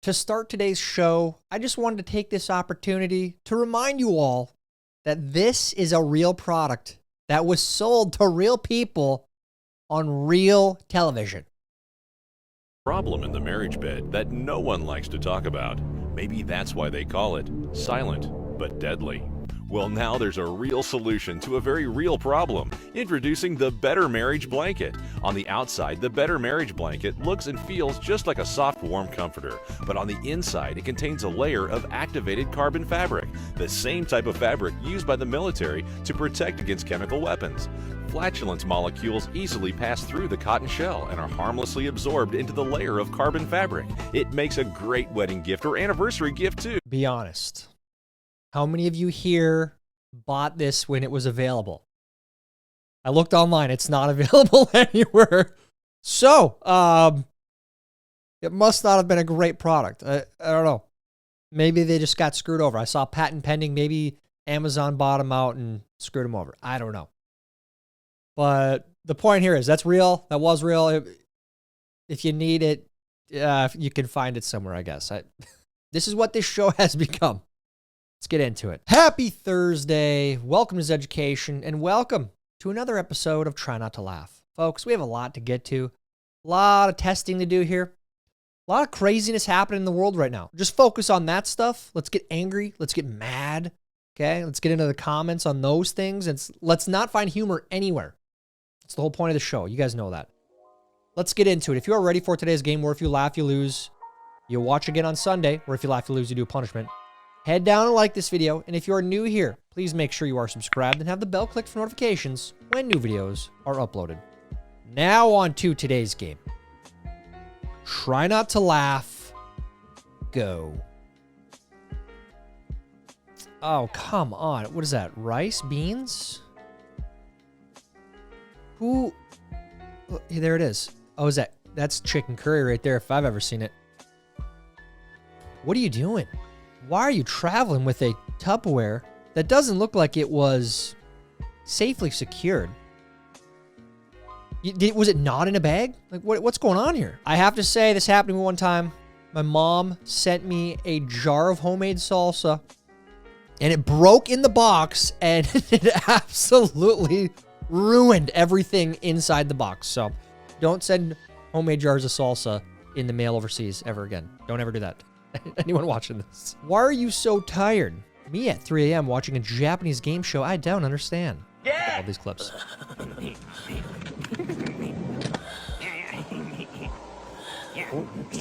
To start today's show, I just wanted to take this opportunity to remind you all that this is a real product that was sold to real people on real television. Problem in the marriage bed that no one likes to talk about. Maybe that's why they call it silent but deadly. Well, now there's a real solution to a very real problem. Introducing the Better Marriage Blanket. On the outside, the Better Marriage Blanket looks and feels just like a soft, warm comforter. But on the inside, it contains a layer of activated carbon fabric, the same type of fabric used by the military to protect against chemical weapons. Flatulence molecules easily pass through the cotton shell and are harmlessly absorbed into the layer of carbon fabric. It makes a great wedding gift or anniversary gift too. Be honest. How many of you here bought this when it was available? I looked online. It's not available anywhere. So, it must not have been a great product. I don't know. Maybe they just got screwed over. I saw patent pending. Maybe Amazon bought them out and screwed them over. I don't know. But the point here is that's real. That was real. If you need it, you can find it somewhere, I guess. This is what this show has become. Let's get into it. Happy Thursday. Welcome to Zeducation, and welcome to another episode of Try Not to Laugh. Folks, we have a lot to get to. A lot of testing to do here. A lot of craziness happening in the world right now. Just focus on that stuff. Let's get angry. Let's get mad. Okay? Let's get into the comments on those things. And let's not find humor anywhere. That's the whole point of the show. You guys know that. Let's get into it. If you are ready for today's game where if you laugh, you lose, you watch again on Sunday, or if you laugh, you lose, you do a punishment. Head down and like this video, and if you are new here, please make sure you are subscribed and have the bell clicked for notifications when new videos are uploaded. Now on to today's game. Try not to laugh. Go. Oh, come on. What is that? Rice? Beans? Who? Oh, there it is. Oh, is that? That's chicken curry right there if I've ever seen it. What are you doing? Why are you traveling with a Tupperware that doesn't look like it was safely secured? Was it not in a bag? Like, what's going on here? I have to say, this happened to me one time. My mom sent me a jar of homemade salsa, and it broke in the box, and it absolutely ruined everything inside the box. So don't send homemade jars of salsa in the mail overseas ever again. Don't ever do that. Anyone watching this? Why are you so tired? Me at 3 a.m. watching a Japanese game show? I don't understand. Yeah. All these clips.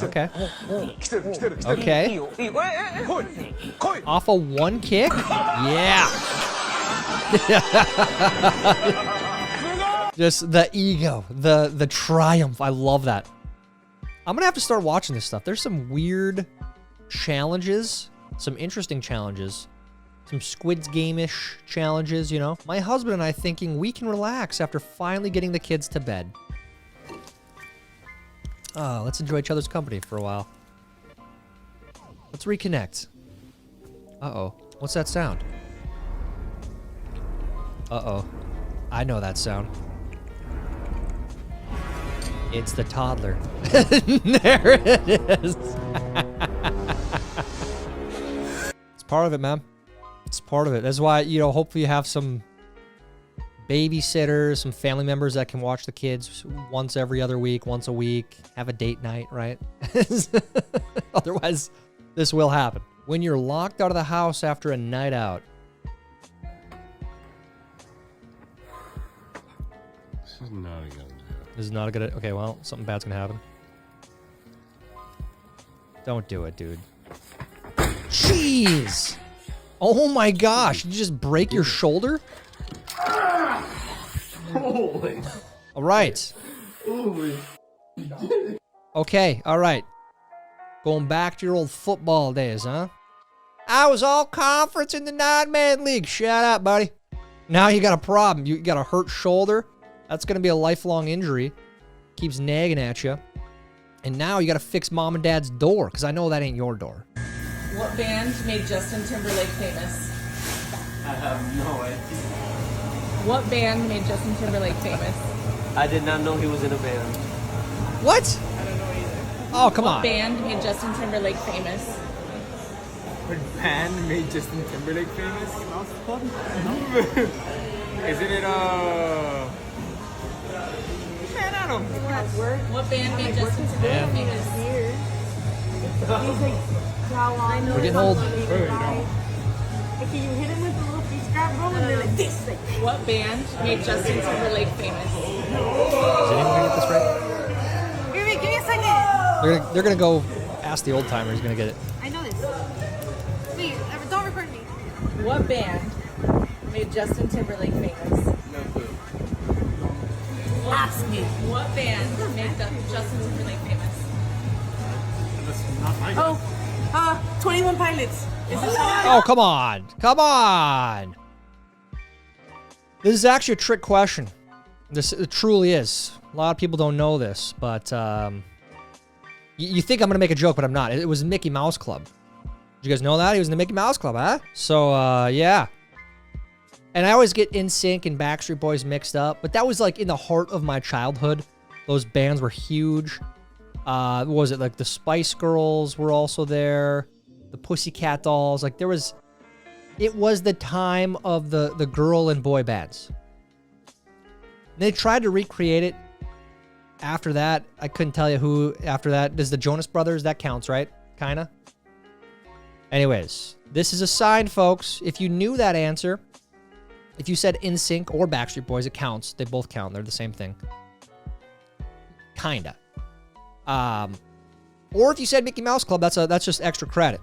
Okay. Okay. Off of one kick? Yeah. Just the ego, the triumph. I love that. I'm gonna have to start watching this stuff. There's some weird challenges, some interesting challenges, some Squid Game-ish challenges, you know. My husband and I thinking we can relax after finally getting the kids to bed. Oh, let's enjoy each other's company for a while. Let's reconnect. Uh-oh. What's that sound? Uh-oh. I know that sound. It's the toddler. There it is. It's part of it, man. It's part of it. That's why, you know, hopefully you have some babysitters, some family members that can watch the kids once every other week, once a week, have a date night, right? Otherwise, this will happen. When you're locked out of the house after a night out. This is not a good idea. This is not a good... Okay, well, something bad's gonna happen. Don't do it, dude. Jeez! Oh my gosh, did you just break your shoulder? Holy. All right. Holy. Okay, all right. Going back to your old football days, huh? I was all conference in the 9-man league. Shut up, buddy. Now you got a problem. You got a hurt shoulder. That's going to be a lifelong injury. Keeps nagging at you. And now you got to fix mom and dad's door, because I know that ain't your door. What band made Justin Timberlake famous? I have no idea. What band made Justin Timberlake famous? I did not know he was in a band. What? I don't know either. Oh, come What on. band made Justin Timberlake famous? What band made Justin Timberlake famous? Isn't it Man, I don't know. What band made Justin Timberlake famous? We're getting old. Can you hit him with the little face grab roll and then like this? Like, What band made Justin Timberlake famous? Is anyone gonna get this right? give me a second. They're gonna go ask the old timers. Gonna get it. I know this. Please, don't record me. What band made Justin Timberlake famous? No clue. Ask me. What band made Justin Timberlake famous? That's not my 21 Pilots. Is it Oh, come on. Come on. This is actually a trick question. It truly is. A lot of people don't know this, but you think I'm going to make a joke, but I'm not. It was Mickey Mouse Club. Did you guys know that? He was in the Mickey Mouse Club, huh? So, yeah. And I always get NSYNC and Backstreet Boys mixed up, but that was like in the heart of my childhood. Those bands were huge. What was it? Like the Spice Girls were also there. The Pussycat Dolls. Like it was the time of the girl and boy bands. And they tried to recreate it after that. I couldn't tell you who after that. Does the Jonas Brothers, that counts, right? Kinda. Anyways, this is a sign, folks. If you knew that answer, if you said NSYNC or Backstreet Boys, it counts. They both count. They're the same thing. Kinda. Or if you said Mickey Mouse Club, that's just extra credit.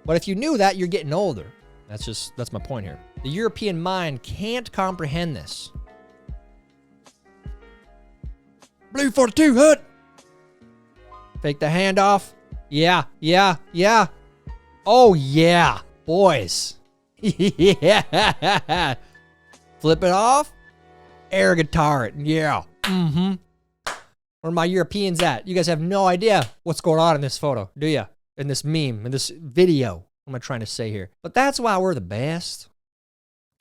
But if you knew that, you're getting older. That's my point here. The European mind can't comprehend this. Blue 42, hut. Fake the handoff. Yeah. Oh, yeah. Boys. Yeah. Flip it off. Air guitar it. Yeah. Mm-hmm. Where are my Europeans at? You guys have no idea what's going on in this photo, do you? In this meme, in this video. What am I trying to say here? But that's why we're the best.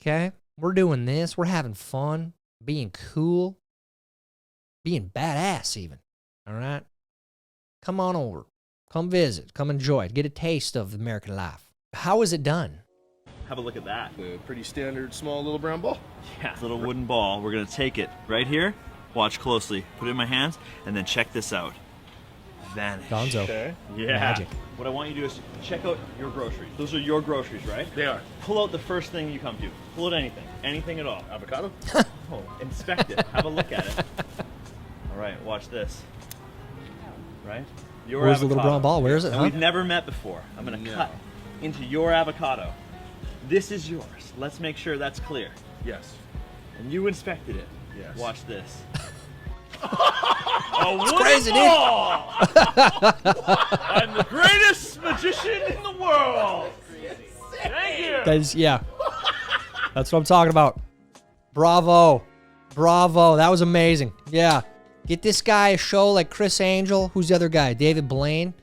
Okay? We're doing this. We're having fun. Being cool. Being badass even. All right? Come on over. Come visit. Come enjoy it. Get a taste of American life. How is it done? Have a look at that. A pretty standard small little brown ball. Yeah, little wooden ball. We're gonna take it right here. Watch closely. Put it in my hands, and then check this out. Vanish. Gonzo. Okay. Yeah. Magic. What I want you to do is check out your groceries. Those are your groceries, right? They are. Pull out the first thing you come to. Pull out anything. Anything at all. Avocado? Oh, inspect it. Have a look at it. All right, watch this. Right? Your Where's the little avocado. brown ball? Where is it, And huh? we've never met before. I'm gonna cut into your avocado. This is yours. Let's make sure that's clear. Yes. And you inspected it. Yes. Watch this. A wooden crazy, dude. ball! I'm the greatest magician in the world! Thank you! Guys, yeah. That's what I'm talking about. Bravo. Bravo. That was amazing. Yeah. Get this guy a show like Chris Angel. Who's the other guy? David Blaine.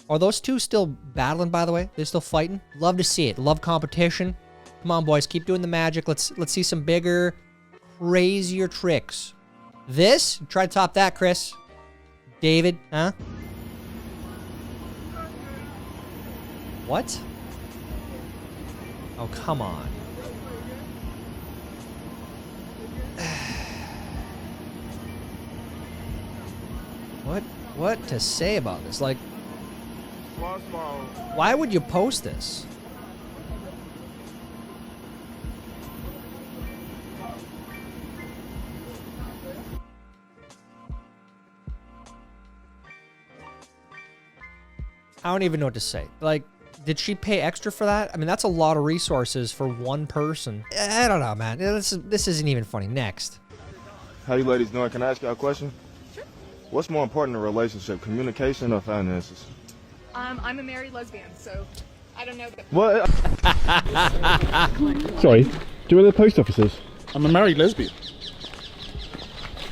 Are those two still battling, by the way? They're still fighting? Love to see it. Love competition. Come on, boys. Keep doing the magic. Let's see some bigger, crazier tricks. This? Try to top that, Chris. David, huh? What? Oh, come on. What to say about this? Like, why would you post this? I don't even know what to say. Like, did she pay extra for that? I mean, that's a lot of resources for one person. I don't know, man. This isn't even funny. Next. How you ladies doing? Can I ask y'all a question? Sure. What's more important in a relationship, communication or finances? I'm a married lesbian, so I don't know. What? Sorry, do you know where the post office is? I'm a married lesbian.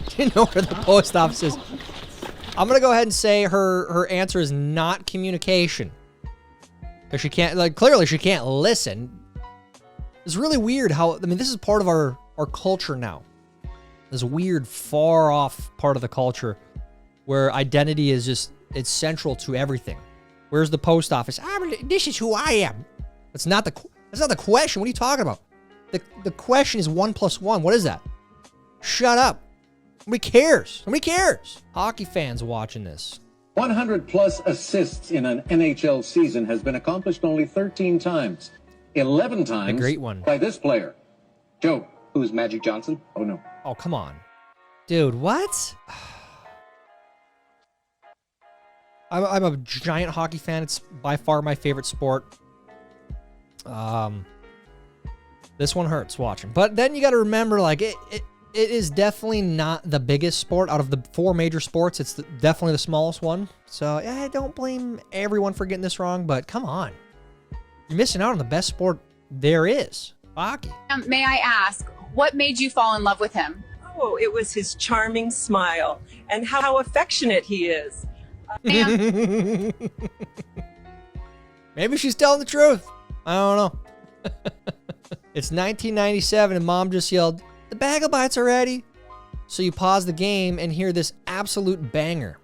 Do you know where the post office is? I'm gonna go ahead and say her answer is not communication. Because she can't, like, clearly she can't listen. It's really weird how, I mean, this is part of our culture now. This weird, far off part of the culture where identity is just It's central to everything. Where's the post office? This is who I am. That's not the question. What are you talking about? The question is 1 + 1. What is that? Shut up. Nobody cares. Nobody cares. Hockey fans watching this. 100+ assists in an NHL season has been accomplished only 13 times. 11 times A great one. by this player. Joe, who's Magic Johnson? Oh, no. Oh, come on. Dude, what? I'm a giant hockey fan. It's by far my favorite sport. This one hurts watching. But then you got to remember, like, it is definitely not the biggest sport. Out of the 4 major sports, it's definitely the smallest one. So, I don't blame everyone for getting this wrong, but come on. You're missing out on the best sport there is, hockey. May I ask, what made you fall in love with him? Oh, it was his charming smile and how affectionate he is. Maybe she's telling the truth. I don't know. It's 1997 and mom just yelled, "The bagel bites are ready." So you pause the game and hear this absolute banger.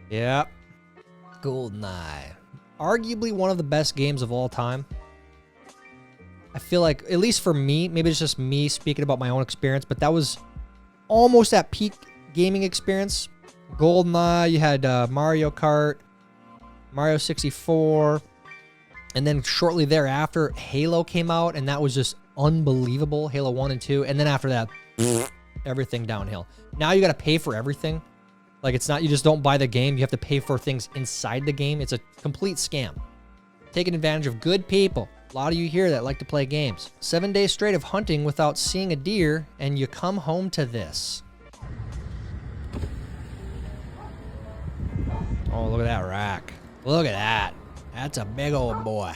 Yep. GoldenEye. Arguably one of the best games of all time. I feel like, at least for me, maybe it's just me speaking about my own experience, but that was almost at peak gaming experience. GoldenEye, you had Mario Kart, Mario 64, and then shortly thereafter, Halo came out, and that was just unbelievable. Halo 1 and 2, and then after that, everything downhill. Now you got to pay for everything. Like, it's not, you just don't buy the game, you have to pay for things inside the game. It's a complete scam. Taking advantage of good people. A lot of you here that like to play games. 7 days straight of hunting without seeing a deer, and you come home to this. Oh, look at that rack. Look at that. That's a big old boy.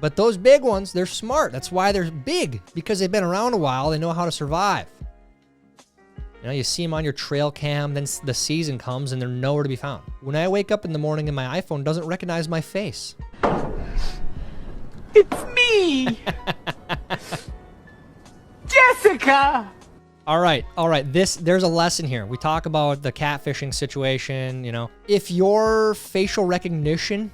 But those big ones, they're smart. That's why they're big, because they've been around a while. They know how to survive. You know, you see them on your trail cam, then the season comes and they're nowhere to be found. When I wake up in the morning and my iPhone doesn't recognize my face. It's me! Jessica! All right. There's a lesson here. We talk about the catfishing situation, you know. If your facial recognition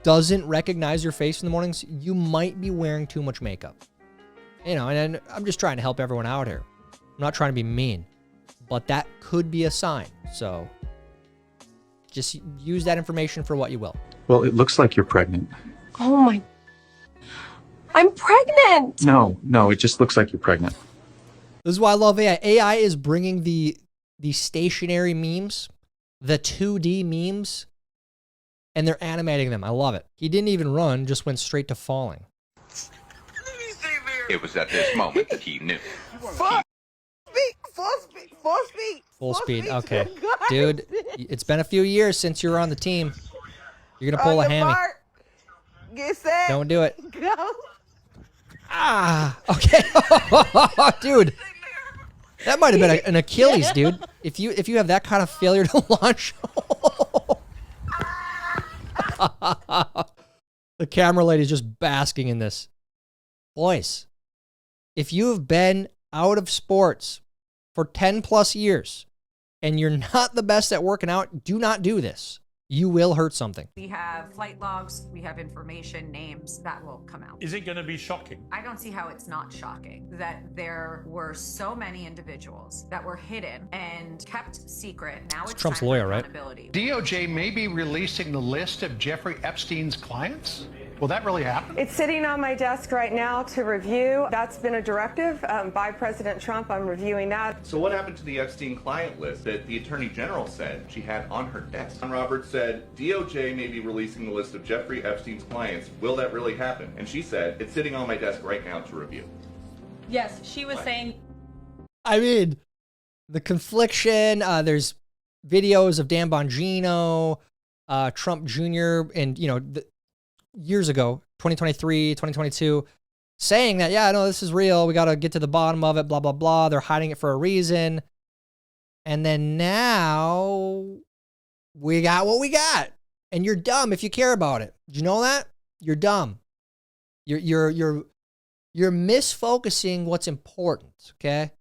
doesn't recognize your face in the mornings, you might be wearing too much makeup. You know, and I'm just trying to help everyone out here. I'm not trying to be mean, but that could be a sign. So just use that information for what you will. Well, it looks like you're pregnant. Oh my. I'm pregnant! No, it just looks like you're pregnant. This is why I love AI. AI is bringing the stationary memes, the 2D memes, and they're animating them. I love it. He didn't even run, just went straight to falling. It was at this moment that he knew. Full speed. Okay. Dude, it's been a few years since you were on the team. You're going to pull a hammy. Get set. Don't do it. Go. Ah, okay. Dude, that might have been an Achilles, dude. If you have that kind of failure to launch. The camera lady's just basking in this. Boys, if you have been out of sports for 10 plus years and you're not the best at working out, do not do this. You will hurt something. We have flight logs, we have information, names that will come out. Is it going to be shocking? I don't see how it's not shocking that there were so many individuals that were hidden and kept secret. Now it's Trump's time lawyer, for right? accountability. DOJ may be releasing the list of Jeffrey Epstein's clients? Will that really happen? It's sitting on my desk right now to review. That's been a directive by President Trump. I'm reviewing that. So what happened to the Epstein client list that the Attorney General said she had on her desk? John Roberts said, DOJ may be releasing the list of Jeffrey Epstein's clients. Will that really happen? And she said, it's sitting on my desk right now to review. Yes, she was saying. I mean, the confliction, there's videos of Dan Bongino, Trump Jr., and, you know, years ago, 2023, 2022, saying that, yeah, no, this is real. We got to get to the bottom of it, blah, blah, blah. They're hiding it for a reason. And then now we got what we got. And you're dumb if you care about it. Did you know that? You're dumb. You're misfocusing what's important, okay?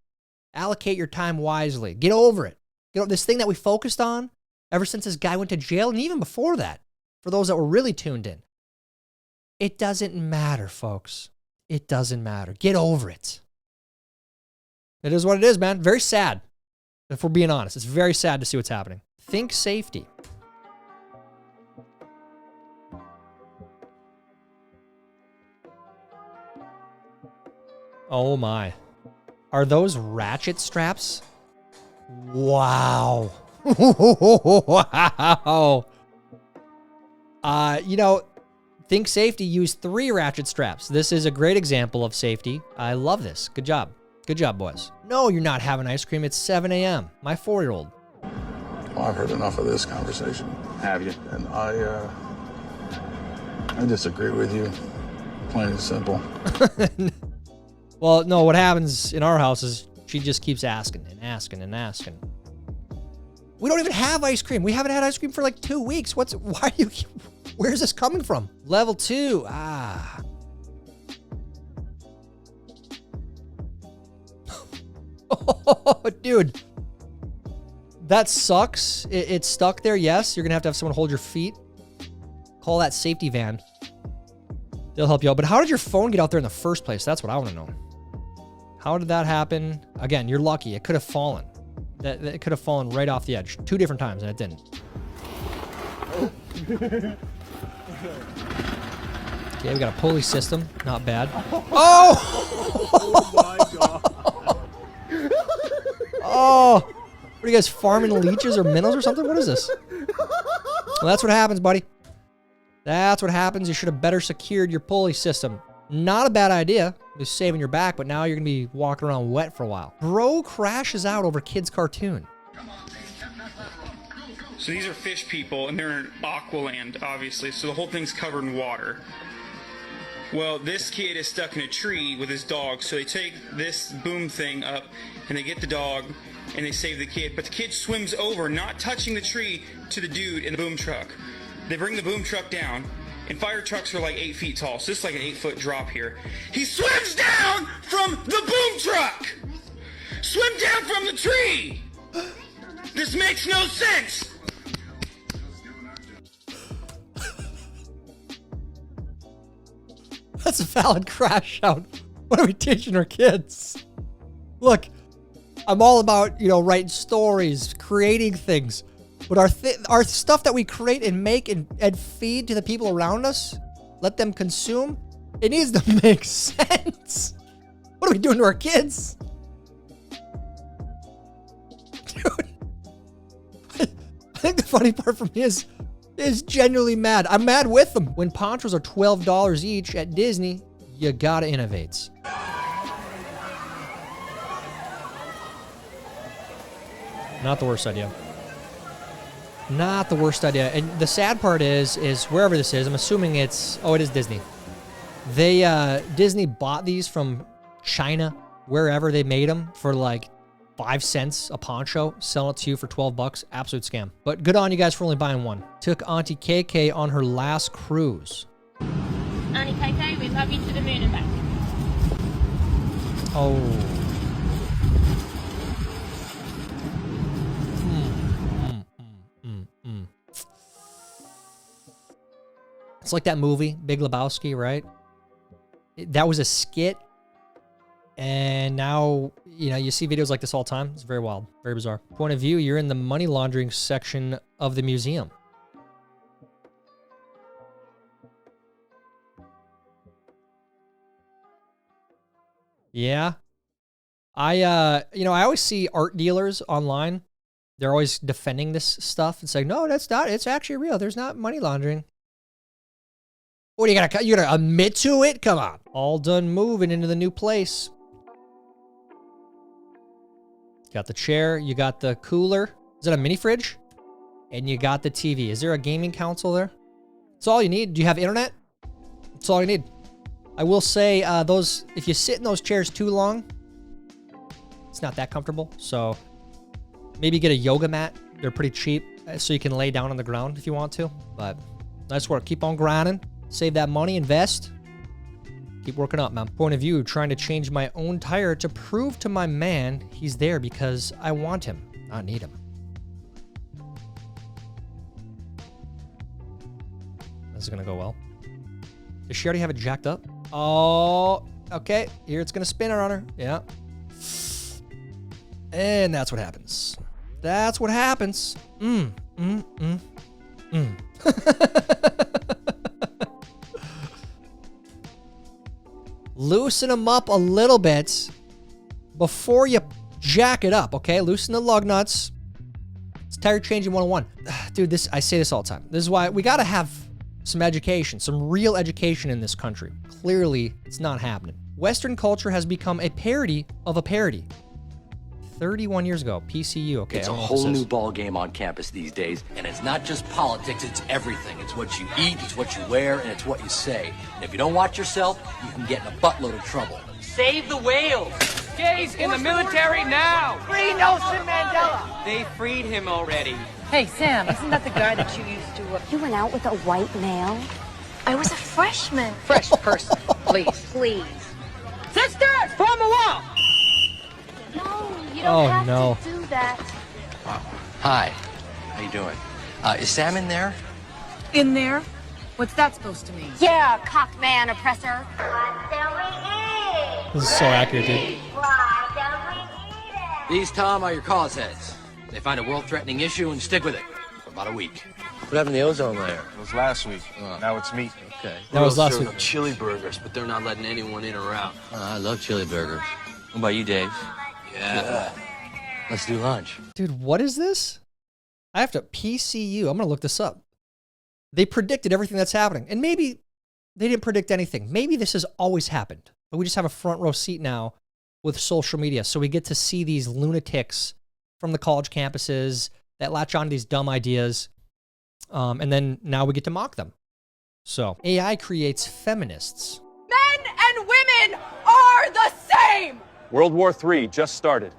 Allocate your time wisely. Get over it. You know, this thing that we focused on ever since this guy went to jail, and even before that, for those that were really tuned in, it doesn't matter, folks. It doesn't matter. Get over it. It is what it is, man. Very sad, if we're being honest. It's very sad to see what's happening. Think safety. Oh my. Are those ratchet straps? Wow. Wow. You know, Think Safety used 3 ratchet straps. This is a great example of safety. I love this. Good job. Good job, boys. No, you're not having ice cream. It's 7 a.m. My 4-year-old. Well, I've heard enough of this conversation. Have you? And I disagree with you. Plain and simple. Well, no, what happens in our house is she just keeps asking and asking and asking. We don't even have ice cream. We haven't had ice cream for like 2 weeks. Where's this coming from? Level 2. Ah. Oh, dude. That sucks. It's stuck there, yes. You're going to have someone hold your feet. Call that safety van. They'll help you out. But how did your phone get out there in the first place? That's what I want to know. How did that happen? Again, you're lucky. It could have fallen. It could have fallen right off the edge 2 different times, and it didn't. Okay, we got a pulley system. Not bad. Oh! Oh my god. Oh! What are you guys, farming leeches or minnows or something? What is this? Well, that's what happens, buddy. That's what happens. You should have better secured your pulley system. Not a bad idea. Just saving your back, but now you're going to be walking around wet for a while. Bro crashes out over kid's cartoon. So these are fish people, and they're in Aqualand, obviously, so the whole thing's covered in water. Well, this kid is stuck in a tree with his dog, so they take this boom thing up, and they get the dog, and they save the kid. But the kid swims over, not touching the tree, to the dude in the boom truck. They bring the boom truck down, and fire trucks are like 8 feet tall, so this is like an 8-foot drop here. He swims down from the boom truck! Swim down from the tree! This makes no sense! That's a valid crash out. What are we teaching our kids? Look, I'm all about, you know, writing stories, creating things. But our stuff that we create and make and feed to the people around us, let them consume, it needs to make sense. What are we doing to our kids? Dude. I think the funny part for me is genuinely mad. I'm mad with them. When ponchos are $12 each at Disney, you gotta innovate. Not the worst idea. Not the worst idea. And the sad part is wherever this is, I'm assuming it's, oh, it is Disney. Disney bought these from China, wherever they made them, for like 5 cents a poncho, selling it to you for 12 bucks. Absolute scam. But good on you guys for only buying one. Took Auntie KK on her last cruise. Auntie KK, we love you to the moon and back. Oh. It's like that movie, Big Lebowski, right? That was a skit. And now, you know, you see videos like this all the time. It's very wild, very bizarre. Point of view, you're in the money laundering section of the museum. Yeah. I always see art dealers online. They're always defending this stuff and saying, no, that's not, it's actually real. There's not money laundering. What, you gotta admit to it? Come on. All done moving into the new place. Got the chair, you got the cooler. Is that a mini fridge? And you got the TV. Is there a gaming console there? That's all you need. Do you have internet? That's all you need. I will say, if you sit in those chairs too long, it's not that comfortable. So maybe get a yoga mat. They're pretty cheap. so you can lay down on the ground if you want to. But nice work. Keep on grinding. Save that money. Invest. Keep working up, man. Point of view, trying to change my own tire to prove to my man he's there because I want him, not need him. This is going to go well. Does she already have it jacked up? Oh, okay. Here it's going to spin around her. Yeah. And that's what happens. That's what happens. Loosen them up a little bit before you jack it up, okay? Loosen the lug nuts. It's tire changing 101. Dude, I say this all the time. This is why we got to have some education, some real education in this country. Clearly, it's not happening. Western culture has become a parody of a parody. 31 years ago, PCU, okay. It's a whole new ball game on campus these days, and it's not just politics, it's everything. It's what you eat, it's what you wear, and it's what you say. And if you don't watch yourself, you can get in a buttload of trouble. Save the whales! Gays in the military now! Free Nelson Mandela! They freed him already. Hey, Sam, isn't that the guy that you used to... You went out with a white male? I was a freshman. Fresh person, please. Please. Sisters, form a wall! No, you don't have no. to do that. Hi, how you doing? Is Sam in there? In there? What's that supposed to mean? Yeah, cock man oppressor. This is so accurate, dude. These, Tom, are your cause heads. They find a world-threatening issue and stick with it for about a week. What happened to the ozone layer? It was last week. Now it's meat. Okay. That was last week. Chili burgers, but they're not letting anyone in or out. I love chili burgers. What about you, Dave? Yeah. Let's do lunch. Dude, what is this? I have to PCU. I'm going to look this up. They predicted everything that's happening. And maybe they didn't predict anything. Maybe this has always happened. But we just have a front row seat now with social media. So we get to see these lunatics from the college campuses that latch on to these dumb ideas. And then now we get to mock them. So AI creates feminists. Men and women are the same! World War III just started.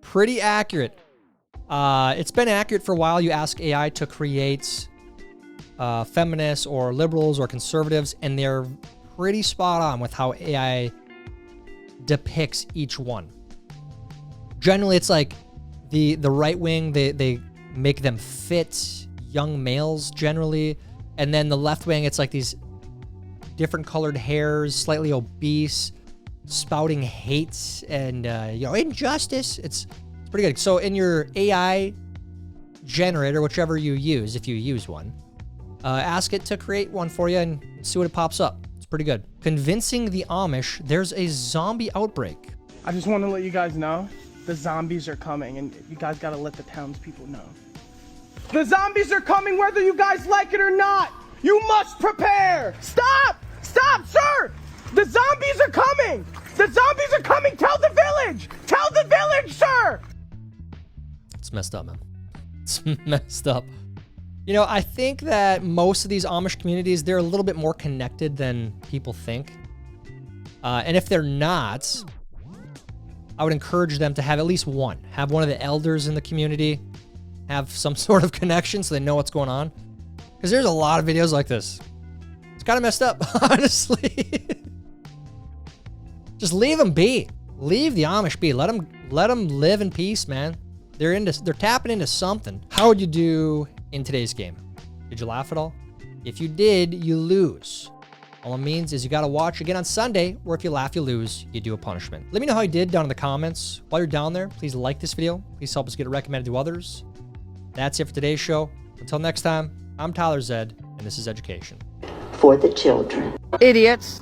Pretty accurate. It's been accurate for a while. You ask AI to create feminists or liberals or conservatives, and they're pretty spot on with how AI depicts each one. Generally, it's like the right wing, they make them fit young males generally, and then the left wing, it's like these different colored hairs, slightly obese, spouting hate and injustice. It's pretty good. So in your AI generator, whichever you use, if you use one, ask it to create one for you and see what it pops up. It's pretty good. Convincing the Amish there's a zombie outbreak. I just want to let you guys know the zombies are coming, and you guys got to let the townspeople know. The zombies are coming whether you guys like it or not. You must prepare. Stop! Stop, sir! The zombies are coming! The zombies are coming! Tell the village! Tell the village, sir! It's messed up, man. It's messed up. You know, I think that most of these Amish communities, they're a little bit more connected than people think. And if they're not, I would encourage them to have at least one. Have one of the elders in the community have some sort of connection so they know what's going on. Because there's a lot of videos like this. It's kind of messed up, honestly. Just leave them be. Leave the Amish be. Let them live in peace, man. They're tapping into something. How would you do in today's game? Did you laugh at all? If you did, you lose. All it means is you got to watch again on Sunday, or if you laugh, you lose, you do a punishment. Let me know how you did down in the comments. While you're down there, please like this video. Please help us get it recommended to others. That's it for today's show. Until next time, I'm Tyler Zed, and this is Zeducation. For the children. Idiots.